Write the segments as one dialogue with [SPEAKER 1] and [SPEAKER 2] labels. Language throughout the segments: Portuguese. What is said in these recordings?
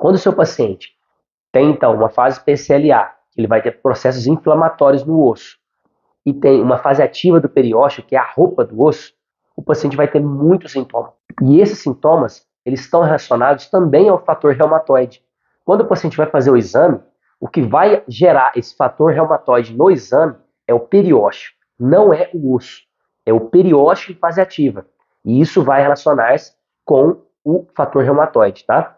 [SPEAKER 1] Quando o seu paciente tem, então, uma fase PCLA, que ele vai ter processos inflamatórios no osso, e tem uma fase ativa do periósteo, que é a roupa do osso, o paciente vai ter muitos sintomas. E esses sintomas, eles estão relacionados também ao fator reumatoide. Quando o paciente vai fazer o exame, o que vai gerar esse fator reumatoide no exame é o periósteo, não é o osso. É o periósteo em fase ativa. E isso vai relacionar-se com o fator reumatoide, tá?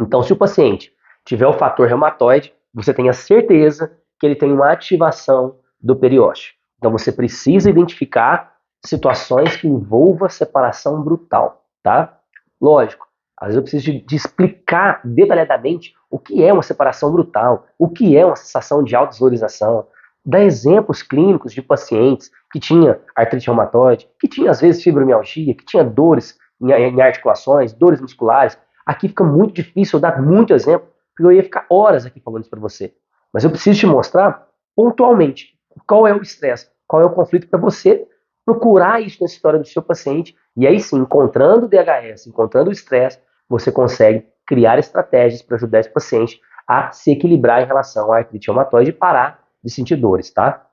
[SPEAKER 1] Então, se o paciente tiver o fator reumatoide, você tenha certeza que ele tem uma ativação do periósteo. Então, você precisa identificar situações que envolvam separação brutal, tá? Lógico, às vezes eu preciso de explicar detalhadamente o que é uma separação brutal, o que é uma sensação de autodesvalorização, dar exemplos clínicos de pacientes que tinham artrite reumatoide, que tinha às vezes fibromialgia, que tinha dores em articulações, dores musculares. Aqui fica muito difícil eu dar muito exemplo, porque eu ia ficar horas aqui falando isso para você. Mas eu preciso te mostrar pontualmente qual é o estresse, qual é o conflito para você procurar isso na história do seu paciente. E aí sim, encontrando o DHS, encontrando o estresse, você consegue criar estratégias para ajudar esse paciente a se equilibrar em relação à artrite reumatoide e parar de sentir dores, tá?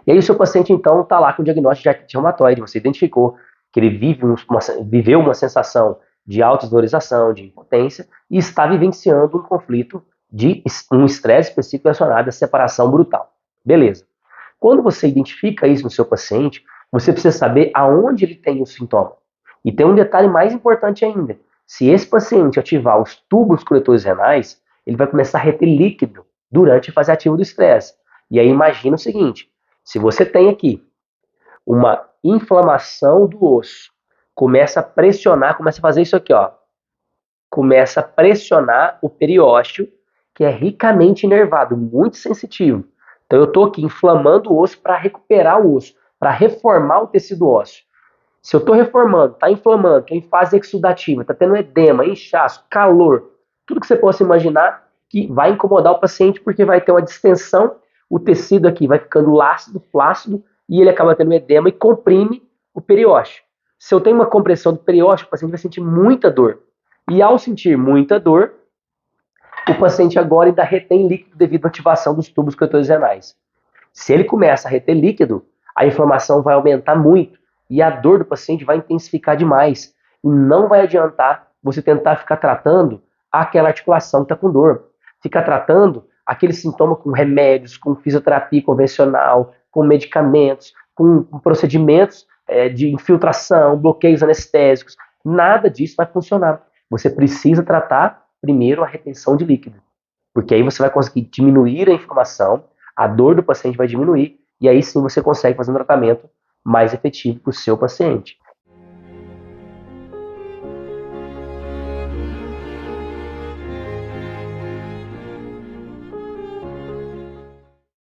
[SPEAKER 1] E aí o seu paciente, então, está lá com o diagnóstico de artrite reumatoide, você identificou que ele viveu uma sensação de autodesvalorização, de impotência, e está vivenciando um conflito de um estresse específico relacionado à separação brutal. Beleza. Quando você identifica isso no seu paciente, você precisa saber aonde ele tem o sintoma. E tem um detalhe mais importante ainda. Se esse paciente ativar os túbulos coletores renais, ele vai começar a reter líquido durante a fase ativa do estresse. E aí imagina o seguinte, se você tem aqui uma inflamação do osso, começa a pressionar, começa a fazer isso aqui, ó. Começa a pressionar o periósteo, que é ricamente inervado, muito sensitivo. Então eu estou aqui inflamando o osso para recuperar o osso, para reformar o tecido ósseo. Se eu estou reformando, está inflamando, estou em fase exudativa, está tendo edema, inchaço, calor, tudo que você possa imaginar que vai incomodar o paciente porque vai ter uma distensão, o tecido aqui vai ficando lácido, flácido, e ele acaba tendo edema e comprime o periósteo. Se eu tenho uma compressão do periósteo, o paciente vai sentir muita dor. E ao sentir muita dor, o paciente agora ainda retém líquido devido à ativação dos tubos coletores renais. Se ele começa a reter líquido, a inflamação vai aumentar muito e a dor do paciente vai intensificar demais. E não vai adiantar você tentar ficar tratando aquela articulação que está com dor. Ficar tratando aquele sintoma com remédios, com fisioterapia convencional, com medicamentos, com procedimentos de infiltração, bloqueios anestésicos. Nada disso vai funcionar. Você precisa tratar primeiro a retenção de líquido, porque aí você vai conseguir diminuir a inflamação, a dor do paciente vai diminuir, e aí sim você consegue fazer um tratamento mais efetivo para o seu paciente.